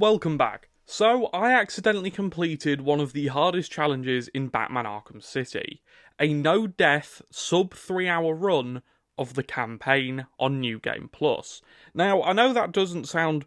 Welcome back. So, I accidentally completed one of the hardest challenges in Batman Arkham City. A no-death, sub-3 hour run of the campaign on New Game Plus. Now, I know that doesn't sound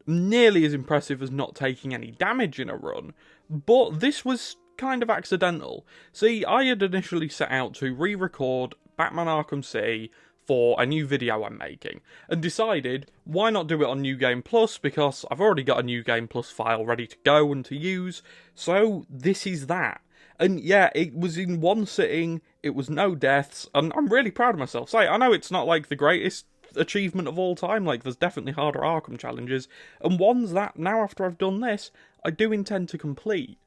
nearly as impressive as not taking any damage in a run, but this was kind of accidental. See, I had initially set out to re-record Batman Arkham City for a new video I'm making, and decided why not do it on New Game Plus, because I've already got a New Game Plus file ready to go and to use, so this is that. And yeah, it was in one sitting, it was no deaths, and I'm really proud of myself. Say, I know it's not like the greatest achievement of all time, like there's definitely harder Arkham challenges, and ones that, now after I've done this, I do intend to complete.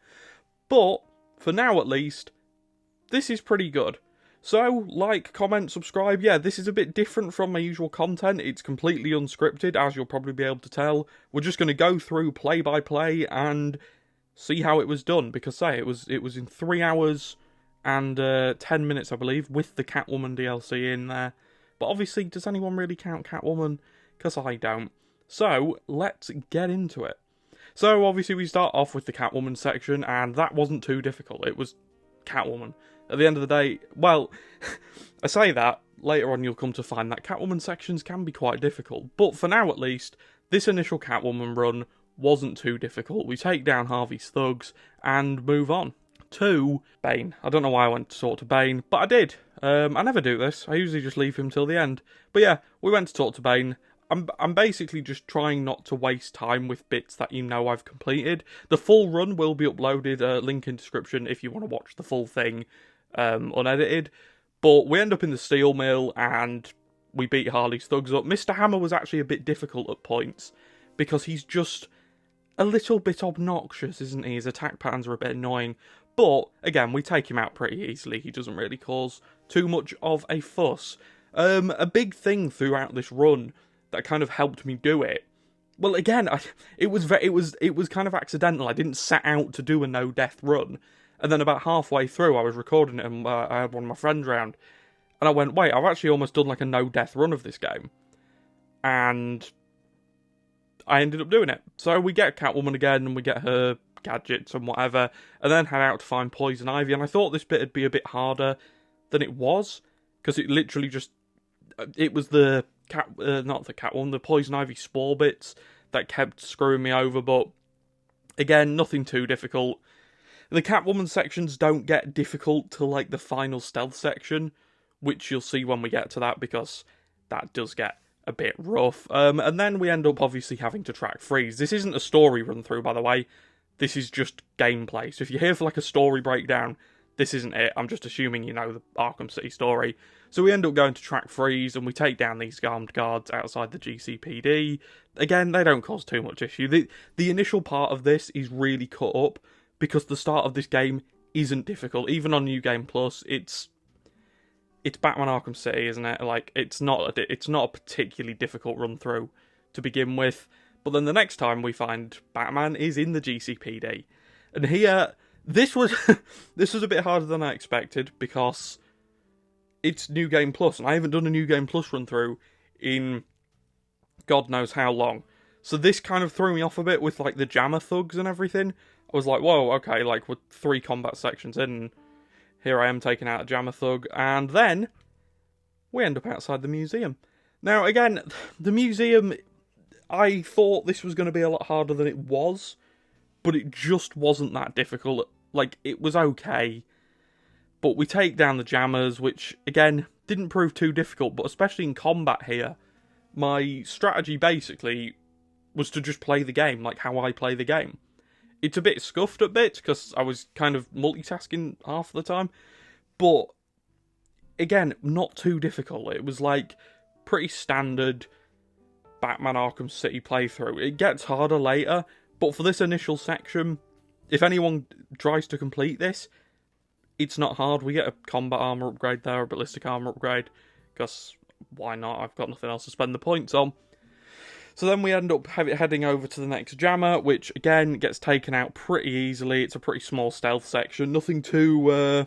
But, for now at least, this is pretty good. So, like, comment, subscribe. Yeah, this is a bit different from my usual content. It's completely unscripted, as you'll probably be able to tell. We're just going to go through play by play and see how it was done. Because, say, it was in 3 hours and 10 minutes, I believe, with the Catwoman DLC in there. But obviously, does anyone really count Catwoman? Because I don't. So, let's get into it. So, obviously, we start off with the Catwoman section, and that wasn't too difficult. It was Catwoman. At the end of the day, well, I say that, later on you'll come to find that Catwoman sections can be quite difficult, but for now at least, this initial Catwoman run wasn't too difficult. We take down Harvey's thugs and move on to Bane. I don't know why I went to talk to Bane, but I did. I never do this, I usually just leave him till the end. But yeah, we went to talk to Bane. I'm basically just trying not to waste time with bits that you know I've completed. The full run will be uploaded, link in description if you want to watch the full thing. Unedited, but we end up in the steel mill and we beat Harley's thugs up. Mr. Hammer was actually a bit difficult at points because he's just a little bit obnoxious, isn't he? His attack patterns are a bit annoying, but again, we take him out pretty easily. He doesn't really cause too much of a fuss. A big thing throughout this run that kind of helped me do it. Well, again, it was kind of accidental. I didn't set out to do a no-death run. And then about halfway through, I was recording it and I had one of my friends round. And I went, wait, I've actually almost done like a no-death run of this game. And I ended up doing it. So we get Catwoman again and we get her gadgets and whatever. And then head out to find Poison Ivy. And I thought this bit would be a bit harder than it was. Because it literally just... It was the... not the Catwoman, the Poison Ivy spore bits that kept screwing me over. But again, nothing too difficult. The Catwoman sections don't get difficult till like the final stealth section, which you'll see when we get to that, because that does get a bit rough. And then we end up obviously having to track Freeze. This isn't a story run through, by the way. This is just gameplay. So if you're here for like a story breakdown, this isn't it. I'm just assuming you know the Arkham City story. So we end up going to track Freeze, and we take down these armed guards outside the GCPD. Again, they don't cause too much issue. The initial part of this is really cut up, because the start of this game isn't difficult. Even on New Game Plus, it's Batman Arkham City, isn't it? Like, it's not a particularly difficult run through to begin with. But then the next time we find Batman is in the GCPD. And here, this was a bit harder than I expected, because it's New Game Plus, and I haven't done a New Game Plus run through in God knows how long. So this kind of threw me off a bit with like the jammer thugs and everything. I was like, whoa, okay, like we're 3 combat sections in, and here I am taking out a jammer thug, and then we end up outside the museum. Now, again, the museum, I thought this was going to be a lot harder than it was, but it just wasn't that difficult. Like, it was okay, but we take down the jammers, which, again, didn't prove too difficult, but especially in combat here, my strategy basically was to just play the game like how I play the game. It's a bit scuffed at bits, because I was kind of multitasking half the time. But, again, not too difficult. It was like pretty standard Batman Arkham City playthrough. It gets harder later, but for this initial section, if anyone tries to complete this, it's not hard. We get a combat armor upgrade there, a ballistic armor upgrade, because why not? I've got nothing else to spend the points on. So then we end up heading over to the next jammer, which again gets taken out pretty easily. It's a pretty small stealth section, nothing too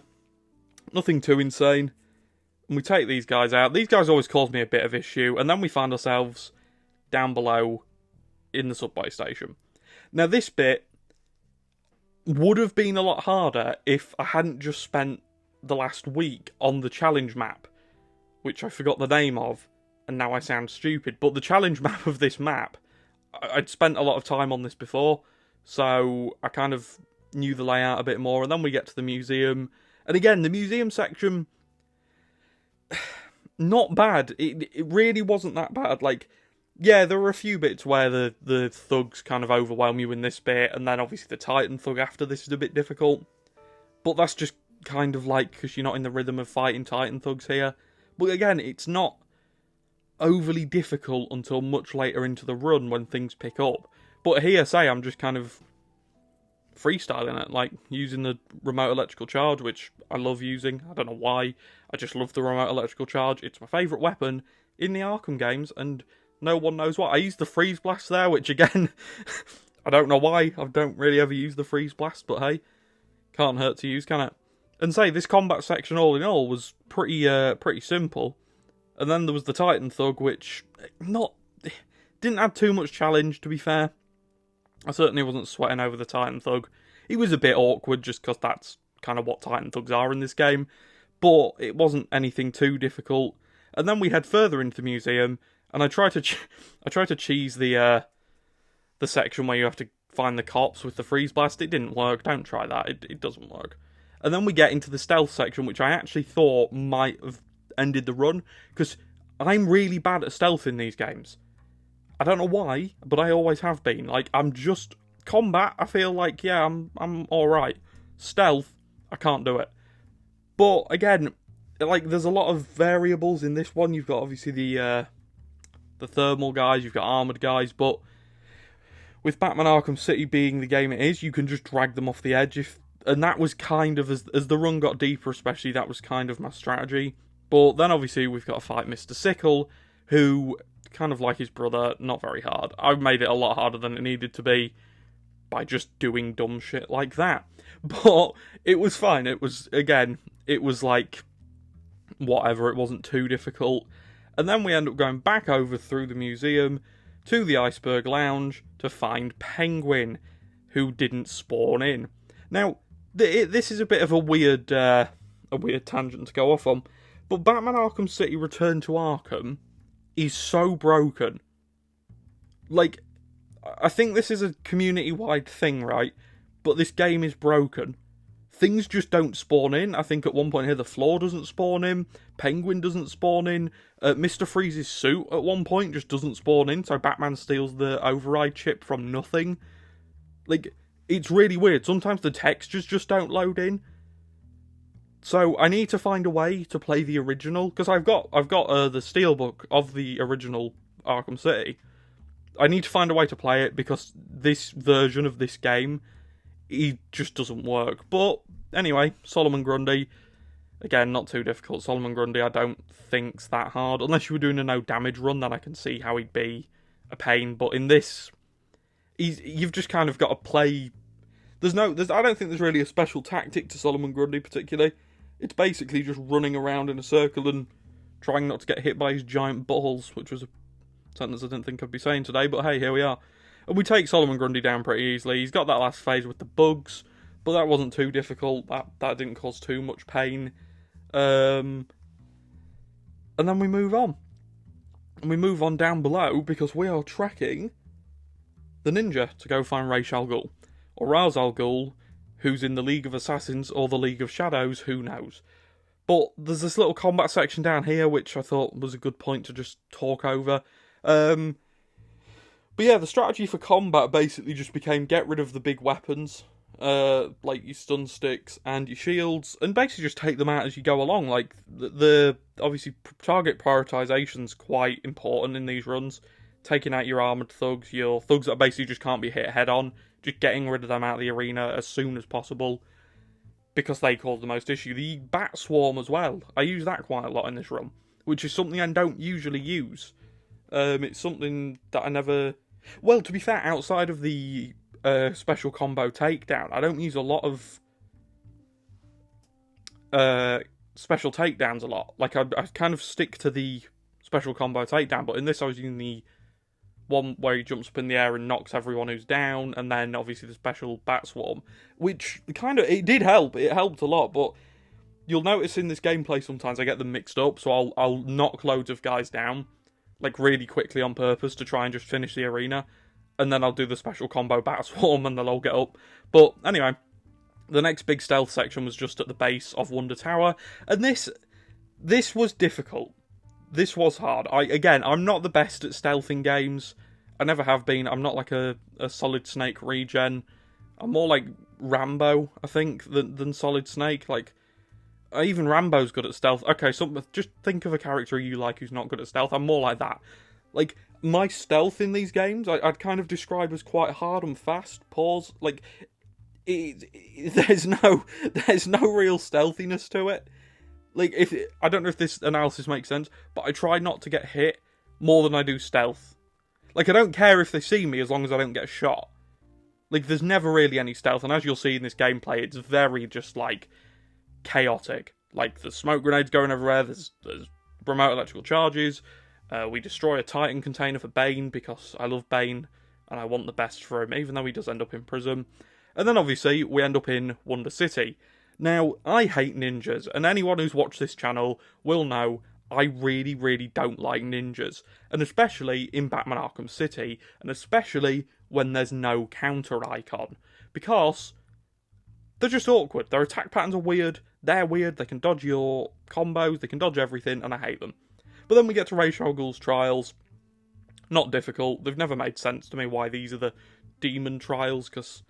insane. And we take these guys out. These guys always cause me a bit of issue, and then we find ourselves down below in the subway station. Now, this bit would have been a lot harder if I hadn't just spent the last week on the challenge map, which I forgot the name of, and now I sound stupid. But the challenge map of this map, I'd spent a lot of time on this before, so I kind of knew the layout a bit more. And then we get to the museum, and again, the museum section, not bad. It really wasn't that bad. Like, yeah, there were a few bits where the thugs kind of overwhelm you in this bit, and then obviously the Titan thug after this is a bit difficult. But that's just kind of like because you're not in the rhythm of fighting Titan thugs here. But again, it's not overly difficult until much later into the run when things pick up. But here, say, I'm just kind of freestyling it, like using the remote electrical charge, which I love using. I don't know why. I just love the remote electrical charge. It's my favourite weapon in the Arkham games, and no one knows why. I used the freeze blast there, which again, I don't know why. I don't really ever use the freeze blast, but hey, can't hurt to use, can it? And say, this combat section all in all was pretty simple. And then there was the Titan thug, which didn't have too much challenge, to be fair. I certainly wasn't sweating over the Titan thug. He was a bit awkward just because that's kind of what Titan thugs are in this game. But it wasn't anything too difficult. And then we head further into the museum, and I try to cheese the section where you have to find the cops with the freeze blast. It didn't work. Don't try that. It doesn't work. And then we get into the stealth section, which I actually thought might have ended the run, because I'm really bad at stealth in these games. I don't know why, but I always have been. Like, I'm just combat. I feel like, yeah, I'm all right. Stealth, I can't do it. But again, like, there's a lot of variables in this one. You've got obviously the thermal guys, you've got armored guys, but with Batman Arkham City being the game it is, you can just drag them off the edge. And that was kind of, as the run got deeper especially, that was kind of my strategy. But then obviously we've got to fight Mr. Sickle, who, kind of like his brother, not very hard. I made it a lot harder than it needed to be by just doing dumb shit like that. But it was fine. It was, again, it was like, whatever, it wasn't too difficult. And then we end up going back over through the museum to the Iceberg Lounge to find Penguin, who didn't spawn in. Now, this is a bit of a weird tangent to go off on, but Batman Arkham City Return to Arkham is so broken. Like, I think this is a community-wide thing, right? But this game is broken. Things just don't spawn in. I think at one point here the floor doesn't spawn in, Penguin doesn't spawn in, Mr. Freeze's suit at one point just doesn't spawn in, so Batman steals the override chip from nothing. Like, it's really weird. Sometimes the textures just don't load in. So I need to find a way to play the original, because I've got the steelbook of the original Arkham City. I need to find a way to play it, because this version of this game, it just doesn't work. But anyway, Solomon Grundy, again, not too difficult. Solomon Grundy, I don't think's that hard. Unless you were doing a no damage run, then I can see how he'd be a pain. But in this, you've just kind of got to play. I don't think there's really a special tactic to Solomon Grundy particularly. It's basically just running around in a circle and trying not to get hit by his giant buttholes, which was a sentence I didn't think I'd be saying today, but hey, here we are. And we take Solomon Grundy down pretty easily. He's got that last phase with the bugs, but that wasn't too difficult. That didn't cause too much pain. And then we move on. And we move on down below because we are tracking the ninja to go find Ra's al Ghul. Or Ra's al Ghul, who's in the League of Assassins or the League of Shadows, who knows. But there's this little combat section down here which I thought was a good point to just talk over. But yeah, the strategy for combat basically just became get rid of the big weapons, like your stun sticks and your shields, and basically just take them out as you go along. Like, the obviously target prioritization's quite important in these runs. Taking out your armoured thugs, your thugs that basically just can't be hit head on, just getting rid of them out of the arena as soon as possible, because they cause the most issue. The bat swarm as well, I use that quite a lot in this run, which is something I don't usually use. It's something that I never... Well, to be fair, outside of the special combo takedown, I don't use a lot of special takedowns a lot. Like, I kind of stick to the special combo takedown, but in this I was using the one where he jumps up in the air and knocks everyone who's down, and then obviously the special bat swarm, which it did help. It helped a lot, but you'll notice in this gameplay sometimes I get them mixed up, so I'll knock loads of guys down, like really quickly on purpose to try and just finish the arena, and then I'll do the special combo bat swarm and they'll all get up. But anyway, the next big stealth section was just at the base of Wonder Tower, and this was difficult. This was hard. I'm not the best at stealth in games. I never have been. I'm not like a Solid Snake regen. I'm more like Rambo, I think, than Solid Snake. Like, even Rambo's good at stealth. Okay, so just think of a character you like who's not good at stealth. I'm more like that. Like, my stealth in these games, I'd kind of describe as quite hard and fast. Pause. Like, there's no real stealthiness to it. Like, I don't know if this analysis makes sense, but I try not to get hit more than I do stealth. Like, I don't care if they see me as long as I don't get shot. Like, there's never really any stealth, and as you'll see in this gameplay, it's very just, like, chaotic. Like, there's smoke grenades going everywhere, there's remote electrical charges, we destroy a Titan container for Bane, because I love Bane, and I want the best for him, even though he does end up in prison. And then, obviously, we end up in Wonder City. Now, I hate ninjas, and anyone who's watched this channel will know I really, really don't like ninjas. And especially in Batman Arkham City, and especially when there's no counter icon. Because they're just awkward. Their attack patterns are weird, they're weird, they can dodge your combos, they can dodge everything, and I hate them. But then we get to Ra's al Ghul's trials. Not difficult, they've never made sense to me why these are the demon trials, because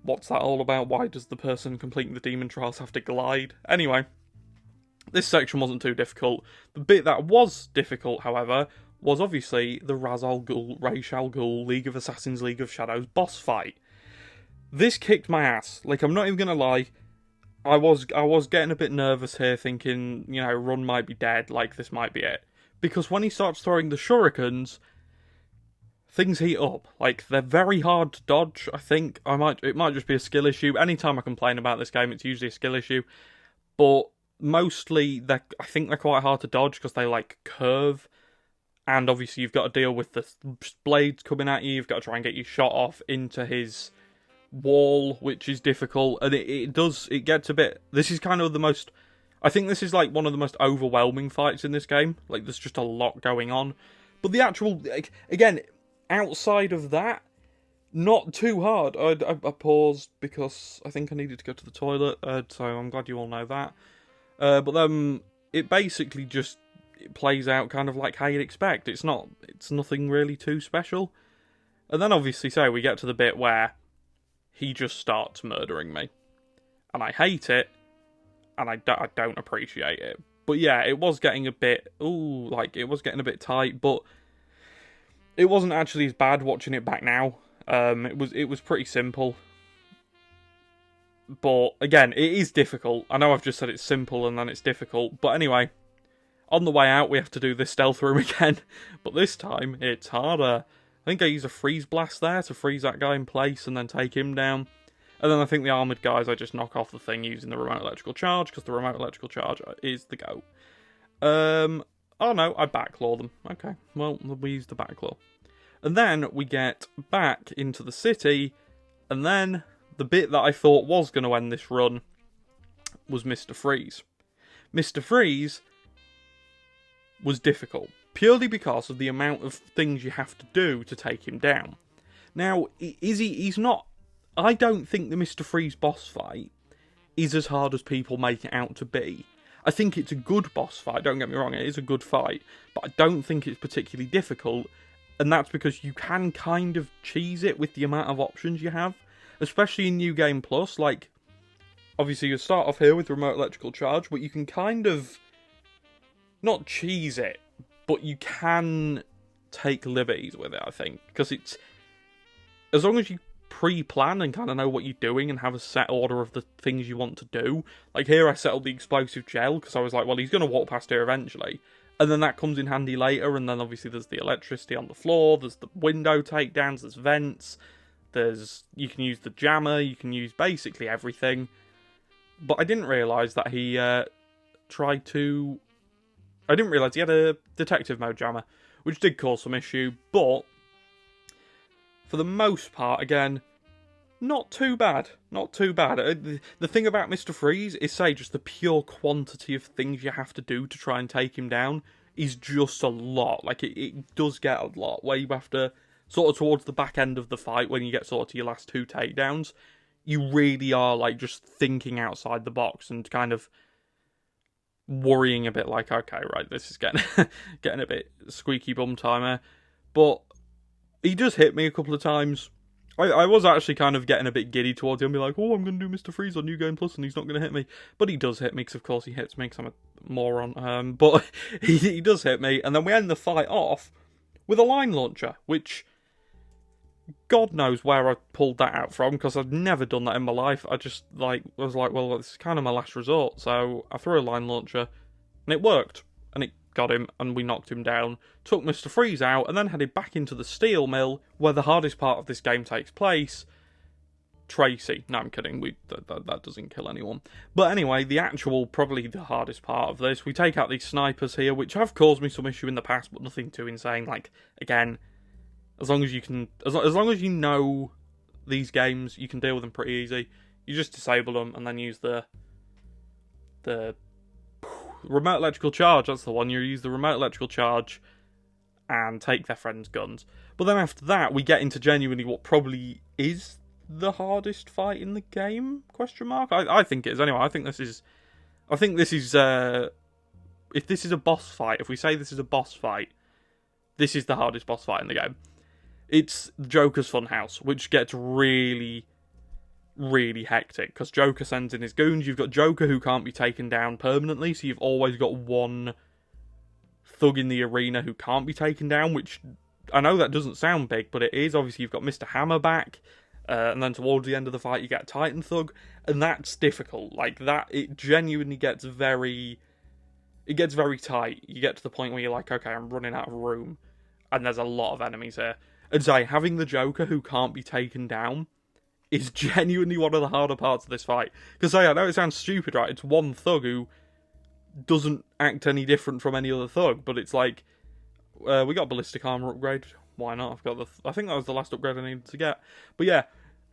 what's that all about? Why does the person completing the demon trials have to glide? Anyway, this section wasn't too difficult. The bit that was difficult, however, was obviously the Ra's al Ghul League of Assassins, League of Shadows boss fight. This kicked my ass. Like, I'm not even gonna lie. I was getting a bit nervous here, thinking, you know, Run might be dead, like, this might be it. Because when he starts throwing the shurikens, things heat up. Like, they're very hard to dodge, I think. It might just be a skill issue. Anytime I complain about this game, it's usually a skill issue. But mostly, I think they're quite hard to dodge because they, like, curve. And obviously, you've got to deal with the blades coming at you. You've got to try and get your shot off into his wall, which is difficult. And it gets a bit... This is kind of the most... I think this is, like, one of the most overwhelming fights in this game. Like, there's just a lot going on. But the actual... Again, outside of that, not too hard. I paused because I think I needed to go to the toilet, so I'm glad you all know that. But then it basically just plays out kind of like how you'd expect. It's nothing really too special. And then obviously, we get to the bit where he just starts murdering me. And I hate it, and I don't appreciate it. But yeah, it was getting a bit, it was getting a bit tight, but it wasn't actually as bad watching it back now. It was pretty simple. But again, it is difficult. I know I've just said it's simple and then it's difficult. But anyway, on the way out we have to do this stealth room again. But this time, it's harder. I think I use a freeze blast there to freeze that guy in place and then take him down. And then I think the armoured guys, I just knock off the thing using the remote electrical charge, because the remote electrical charge is the go. Oh no, I backlaw them. Okay, well, we use the backlaw. And then we get back into the city, and then the bit that I thought was going to end this run was Mr. Freeze. Mr. Freeze was difficult, purely because of the amount of things you have to do to take him down. Now, he's not... I don't think the Mr. Freeze boss fight is as hard as people make it out to be. I think it's a good boss fight, don't get me wrong, it is a good fight, but I don't think it's particularly difficult, and that's because you can kind of cheese it with the amount of options you have, especially in New Game Plus. Like, obviously you start off here with remote electrical charge, but you can kind of, not cheese it, but you can take liberties with it, I think, because it's, as long as you pre-plan and kind of know what you're doing and have a set order of the things you want to do. Like here I settled the explosive gel because I was like, well, he's going to walk past here eventually. And then that comes in handy later, and then obviously there's the electricity on the floor, there's the window takedowns, there's vents, you can use the jammer, you can use basically everything. But I didn't realise that he I didn't realise he had a detective mode jammer, which did cause some issue, but for the most part, again, not too bad. Not too bad. The thing about Mr. Freeze is, say, just the pure quantity of things you have to do to try and take him down is just a lot. Like, it does get a lot, where you have to, sort of towards the back end of the fight, when you get sort of to your last 2 takedowns, you really are, like, just thinking outside the box and kind of worrying a bit, like, okay, right, this is getting getting a bit squeaky bum timer. But he does hit me a couple of times. I was actually kind of getting a bit giddy towards him, be like, oh, I'm going to do Mr. Freeze on New Game Plus and he's not going to hit me. But he does hit me, because of course he hits me, because I'm a moron. But he does hit me, and then we end the fight off with a line launcher, which God knows where I pulled that out from, because I've never done that in my life. I just, was like, well, this is kind of my last resort, so I threw a line launcher, and it worked. And it got him, and we knocked him down, took Mr. Freeze out, and then headed back into the steel mill, where the hardest part of this game takes place. Tracy. No, I'm kidding. That doesn't kill anyone. But anyway, probably the hardest part of this, we take out these snipers here, which have caused me some issue in the past, but nothing too insane. Like, again, as long as you know these games, you can deal with them pretty easy. You just disable them, and then use the remote electrical charge. That's the one. You use the remote electrical charge and take their friends' guns. But then after that, we get into genuinely what probably is the hardest fight in the game? Question mark. I think it is anyway. I think this is. If this is a boss fight, if we say this is a boss fight, this is the hardest boss fight in the game. It's Joker's Funhouse, which gets really, really hectic, because Joker sends in his goons. You've got Joker, who can't be taken down permanently, so you've always got one thug in the arena who can't be taken down, which I know that doesn't sound big, but it is. Obviously, you've got Mr. Hammer back, and then towards the end of the fight, you get a Titan thug, and that's difficult. Like, that, it genuinely gets very tight. You get to the point where you're like, okay, I'm running out of room, and there's a lot of enemies here. And so, having the Joker who can't be taken down is genuinely one of the harder parts of this fight. Because I know it sounds stupid, right? It's one thug who doesn't act any different from any other thug, but it's like, we got ballistic armor upgrade. Why not? I think that was the last upgrade I needed to get. But yeah,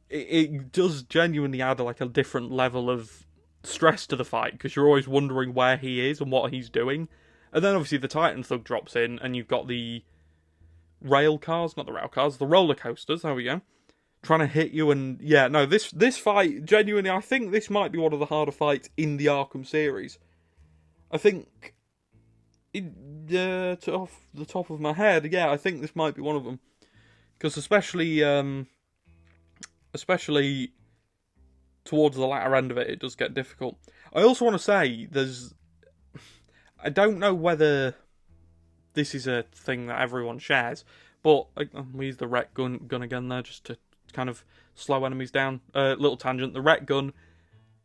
it does genuinely add like a different level of stress to the fight, because you're always wondering where he is and what he's doing. And then obviously the Titan thug drops in, and you've got the roller coasters, there we go, trying to hit you. And yeah, no, this fight, genuinely, I think this might be one of the harder fights in the Arkham series. I think, off the top of my head, yeah, I think this might be one of them. Because especially towards the latter end of it, it does get difficult. I also want to say, I don't know whether this is a thing that everyone shares, but we use the rec gun again there, just to kind of slow enemies down. Little tangent, the rec gun,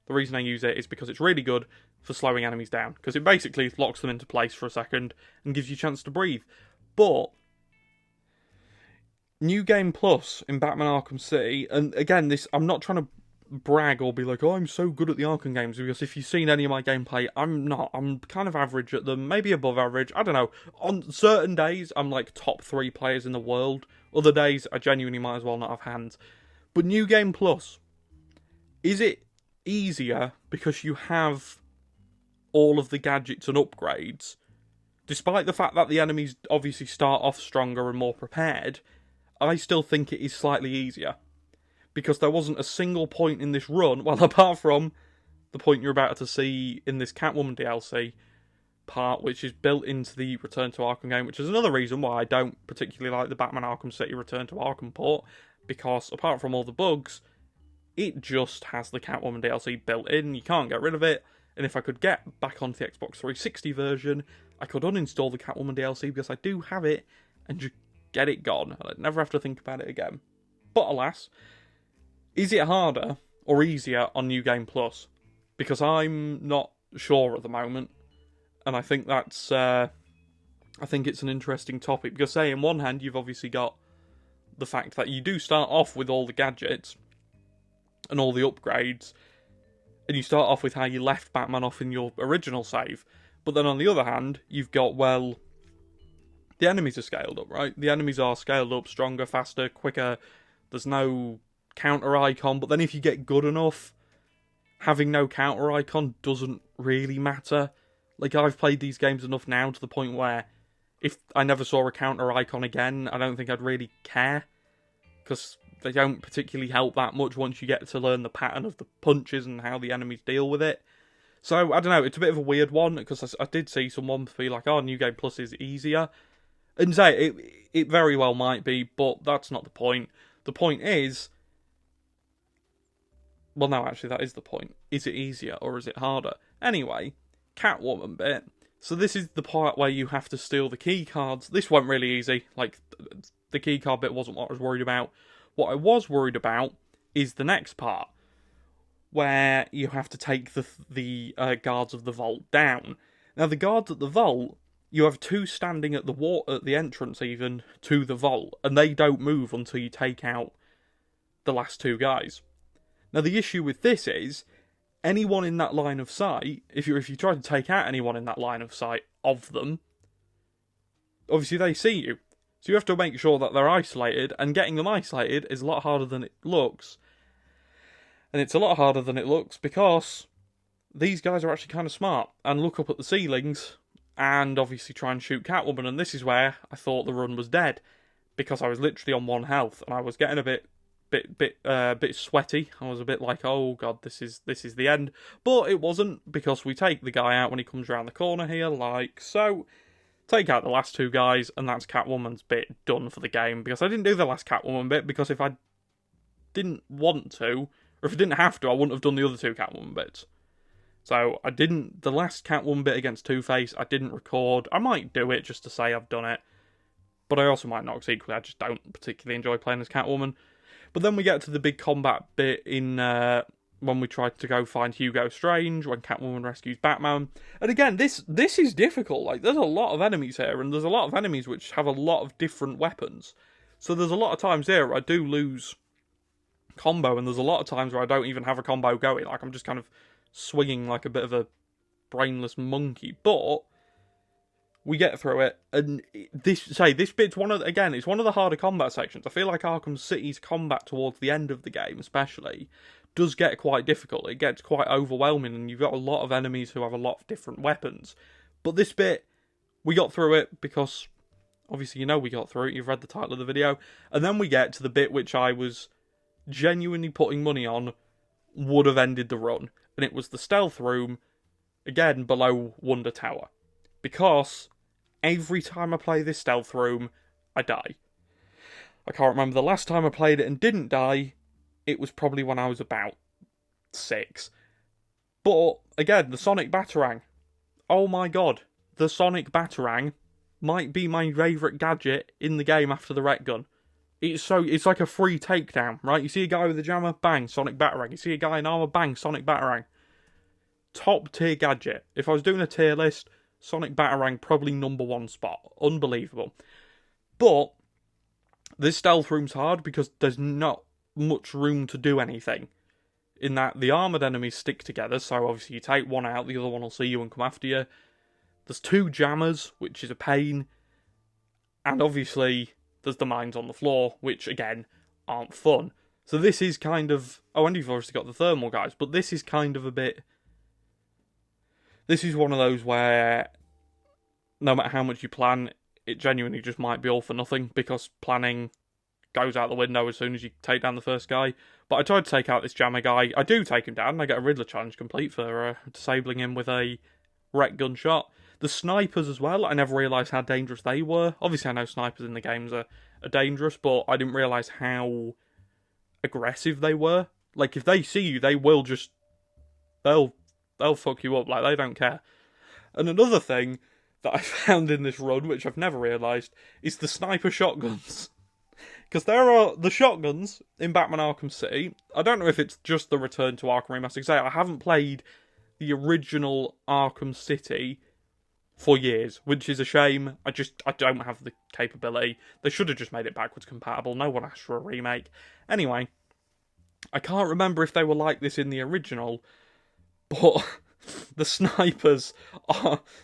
the reason I use it is because it's really good for slowing enemies down, because it basically locks them into place for a second and gives you a chance to breathe. But New Game Plus in Batman Arkham City, and again, this, I'm not trying to brag or be like, oh, I'm so good at the Arkham games, because if you've seen any of my gameplay, I'm not. I'm kind of average at them, maybe above average, I don't know. On certain days, I'm like top 3 players in the world. Other days, I genuinely might as well not have hands. But New Game Plus, is it easier because you have all of the gadgets and upgrades, despite the fact that the enemies obviously start off stronger and more prepared? I still think it is slightly easier, because there wasn't a single point in this run, well, apart from the point you're about to see in this Catwoman DLC part, which is built into the Return to Arkham game, which is another reason why I don't particularly like the Batman Arkham City Return to Arkham port, because apart from all the bugs, it just has the Catwoman DLC built in. You can't get rid of it, and if I could get back onto the Xbox 360 version, I could uninstall the Catwoman DLC, because I do have it, and just get it gone. I'd never have to think about it again. But alas, is it harder or easier on New Game Plus? Because I'm not sure at the moment, and I think that's, I think it's an interesting topic, because say, in one hand, you've obviously got the fact that you do start off with all the gadgets and all the upgrades, and you start off with how you left Batman off in your original save. But then on the other hand, you've got, well, the enemies are scaled up, right? The enemies are scaled up, stronger, faster, quicker. There's no counter icon, but then if you get good enough, having no counter icon doesn't really matter. Like, I've played these games enough now to the point where if I never saw a counter icon again, I don't think I'd really care, because they don't particularly help that much once you get to learn the pattern of the punches and how the enemies deal with it. So, I don't know, it's a bit of a weird one, because I did see someone be like, oh, New Game Plus is easier. And say, it very well might be, but that's not the point. The point is, well, no, actually, that is the point. Is it easier or is it harder? Anyway, Catwoman bit. So this is the part where you have to steal the key cards. This went really easy. Like, the key card bit wasn't what I was worried about. What I was worried about is the next part, where you have to take the guards of the vault down. Now, the guards at the vault, you have two standing at the entrance even to the vault, and they don't move until you take out the last two guys. Now, the issue with this is, anyone in that line of sight, if you try to take out anyone in that line of sight of them, obviously they see you. So you have to make sure that they're isolated, and getting them isolated is a lot harder than it looks. And it's a lot harder than it looks because these guys are actually kind of smart and look up at the ceilings and obviously try and shoot Catwoman. And this is where I thought the run was dead, because I was literally on 1 health and I was getting a bit sweaty. I was a bit like, oh god, this is the end. But it wasn't, because we take the guy out when he comes around the corner here, like so. Take out the last two guys, and that's Catwoman's bit done for the game. Because I didn't do the last Catwoman bit, because if I didn't want to, or if I didn't have to, I wouldn't have done the other two Catwoman bits. So I didn't, the last Catwoman bit against Two-Face, I didn't record. I might do it just to say I've done it, but I also might not, because equally I just don't particularly enjoy playing as Catwoman. But then we get to the big combat bit in when we try to go find Hugo Strange, when Catwoman rescues Batman. And again, this is difficult. Like, there's a lot of enemies here, and there's a lot of enemies which have a lot of different weapons. So there's a lot of times here where I do lose combo, and there's a lot of times where I don't even have a combo going. Like, I'm just kind of swinging like a bit of a brainless monkey. But we get through it, and this bit's it's one of the harder combat sections. I feel like Arkham City's combat towards the end of the game, especially, does get quite difficult. It gets quite overwhelming, and you've got a lot of enemies who have a lot of different weapons. But this bit, we got through it, because obviously you know we got through it, you've read the title of the video, and then we get to the bit which I was genuinely putting money on would have ended the run, and it was the stealth room, again below Wonder Tower. Because every time I play this stealth room, I die. I can't remember the last time I played it and didn't die. It was probably when I was about 6. But, again, the Sonic Batarang. Oh my god. The Sonic Batarang might be my favourite gadget in the game after the Rec Gun. It's like a free takedown, right? You see a guy with a jammer, bang, Sonic Batarang. You see a guy in armour, bang, Sonic Batarang. Top tier gadget. If I was doing a tier list, Sonic Batarang probably #1 spot. Unbelievable. But this stealth room's hard because there's not much room to do anything. In that the armoured enemies stick together, so obviously you take one out, the other one will see you and come after you. There's 2 jammers, which is a pain. And obviously there's the mines on the floor, which again aren't fun. So this is kind of... Oh, and you've obviously got the thermal guys, but this is kind of a bit... This is one of those where no matter how much you plan, it genuinely just might be all for nothing, because planning goes out the window as soon as you take down the first guy. But I tried to take out this jammer guy. I do take him down, and I get a Riddler challenge complete for disabling him with a Rec Gun shot. The snipers as well, I never realised how dangerous they were. Obviously I know snipers in the games are dangerous, but I didn't realise how aggressive they were. Like, if they see you, they will just... They'll fuck you up, like, they don't care. And another thing that I found in this run, which I've never realised, is the sniper shotguns. Because there are the shotguns in Batman Arkham City. I don't know if it's just the return to Arkham Remastered. Because I haven't played the original Arkham City for years, which is a shame. I don't have the capability. They should have just made it backwards compatible. No one asked for a remake. Anyway, I can't remember if they were like this in the original, but the snipers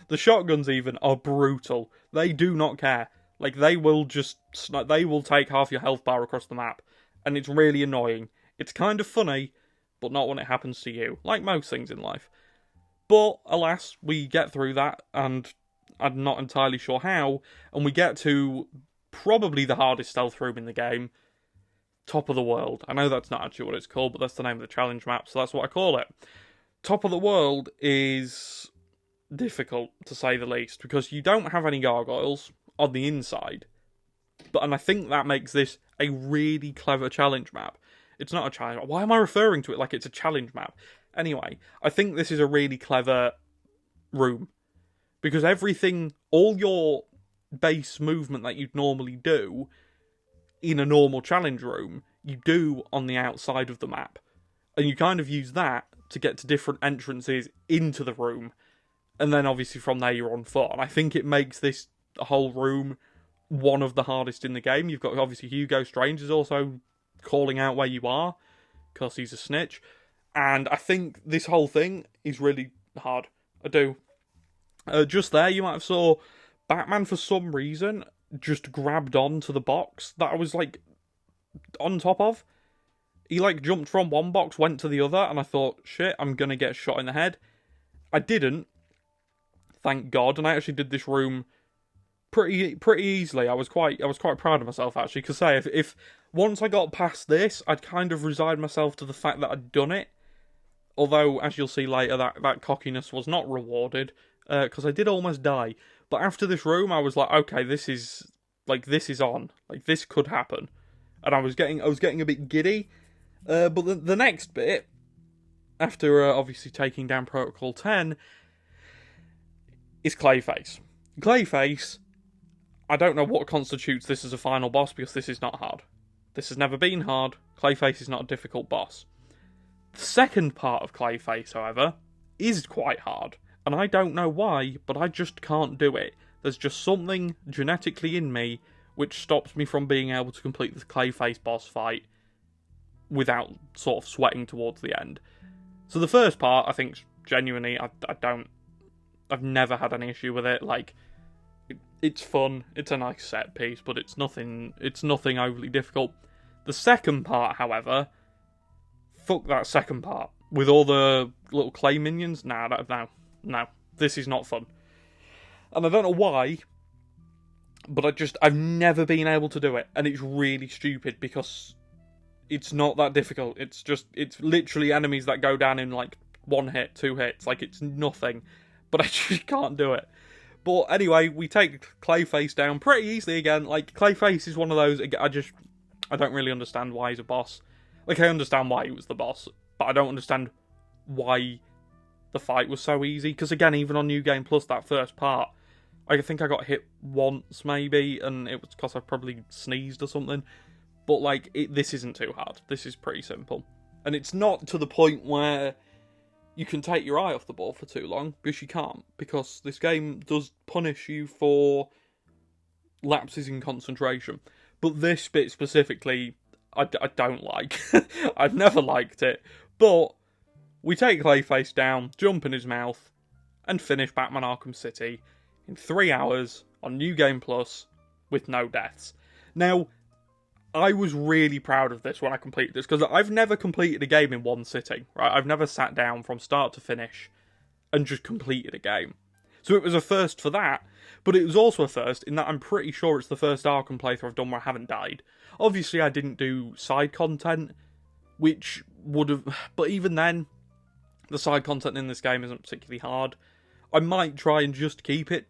the shotguns even are brutal. They do not care. Like, they will take half your health bar across the map, and it's really annoying. It's kind of funny, but not when it happens to you, like most things in life. But, alas, we get through that, and I'm not entirely sure how, and we get to probably the hardest stealth room in the game, Top of the World. I know that's not actually what it's called, but that's the name of the challenge map, so that's what I call it. Top of the World is difficult, to say the least, because you don't have any gargoyles on the inside. And I think that makes this a really clever challenge map. It's not a challenge. Why am I referring to it like it's a challenge map? Anyway, I think this is a really clever room. Because everything, all your base movement that you'd normally do in a normal challenge room, you do on the outside of the map. And you kind of use that to get to different entrances into the room. And then obviously from there you're on foot. And I think it makes this whole room one of the hardest in the game. You've got obviously Hugo Strange is also calling out where you are, because he's a snitch. And I think this whole thing is really hard. I do. Just there you might have saw Batman for some reason just grabbed onto the box that I was like on top of. He like jumped from one box, went to the other, and I thought, shit, I'm gonna get shot in the head. I didn't, thank God, and I actually did this room pretty easily. I was quite proud of myself actually, because if once I got past this, I'd kind of resigned myself to the fact that I'd done it. Although, as you'll see later, that cockiness was not rewarded, because I did almost die. But after this room, I was like, okay, this is on. Like, this could happen. And I was getting a bit giddy. But the next bit, after obviously taking down Protocol 10, is Clayface. Clayface, I don't know what constitutes this as a final boss, because this is not hard. This has never been hard. Clayface is not a difficult boss. The second part of Clayface, however, is quite hard. And I don't know why, but I just can't do it. There's just something genetically in me which stops me from being able to complete the Clayface boss fight without sort of sweating towards the end. So the first part, I think, genuinely, I've never had any issue with it. Like, it's fun, it's a nice set piece, but it's nothing overly difficult. The second part, however, fuck that second part. With all the little clay minions, no, this is not fun. And I don't know why, but I've never been able to do it, and it's really stupid, because it's not that difficult. It's literally enemies that go down in like 1 hit, 2 hits, like it's nothing, but I just can't do it. But anyway, we take Clayface down pretty easily again. Like, Clayface is one of those, I don't really understand why he's a boss. Like, I understand why he was the boss, but I don't understand why the fight was so easy. Because again, even on New Game Plus, that first part, I think I got hit once maybe, and it was because I probably sneezed or something. But like, this isn't too hard. This is pretty simple. And it's not to the point where you can take your eye off the ball for too long, because you can't. Because this game does punish you for lapses in concentration. But this bit specifically, I don't like. I've never liked it. But we take Clayface down, jump in his mouth, and finish Batman Arkham City in 3 hours on New Game Plus with no deaths. Now, I was really proud of this when I completed this, because I've never completed a game in one sitting, right? I've never sat down from start to finish and just completed a game. So it was a first for that, but it was also a first in that I'm pretty sure it's the first Arkham playthrough I've done where I haven't died. Obviously, I didn't do side content, which would have... But even then, the side content in this game isn't particularly hard. I might try and just keep it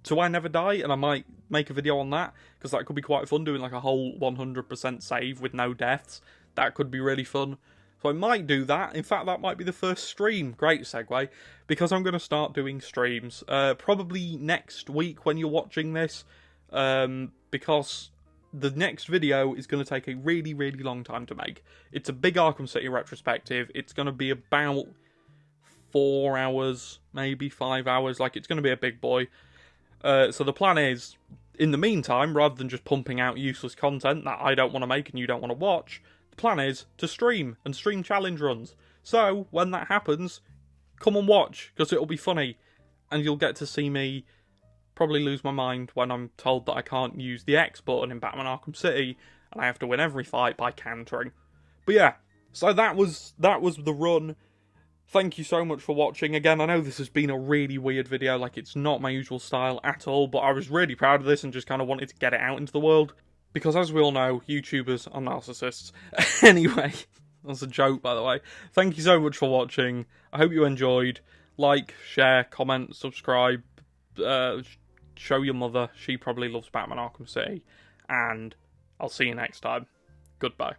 so I never die, and I might make a video on that, because that could be quite fun, doing like a whole 100% save with no deaths. That could be really fun. So I might do that. In fact, that might be the first stream. Great segue, because I'm going to start doing streams probably next week when you're watching this, because the next video is going to take a really, really long time to make. It's a big Arkham City retrospective. It's going to be about 4 hours, maybe 5 hours. Like, it's going to be a big boy. So the plan is, in the meantime, rather than just pumping out useless content that I don't want to make and you don't want to watch, the plan is to stream and stream challenge runs. So when that happens, come and watch, because it'll be funny, and you'll get to see me probably lose my mind when I'm told that I can't use the X button in Batman Arkham City, and I have to win every fight by cantering. But yeah, so that was the run. Thank you so much for watching. Again, I know this has been a really weird video, like it's not my usual style at all, but I was really proud of this and just kind of wanted to get it out into the world. Because as we all know, YouTubers are narcissists. Anyway, that's a joke, by the way. Thank you so much for watching. I hope you enjoyed. Like, share, comment, subscribe, show your mother. She probably loves Batman Arkham City. And I'll see you next time. Goodbye.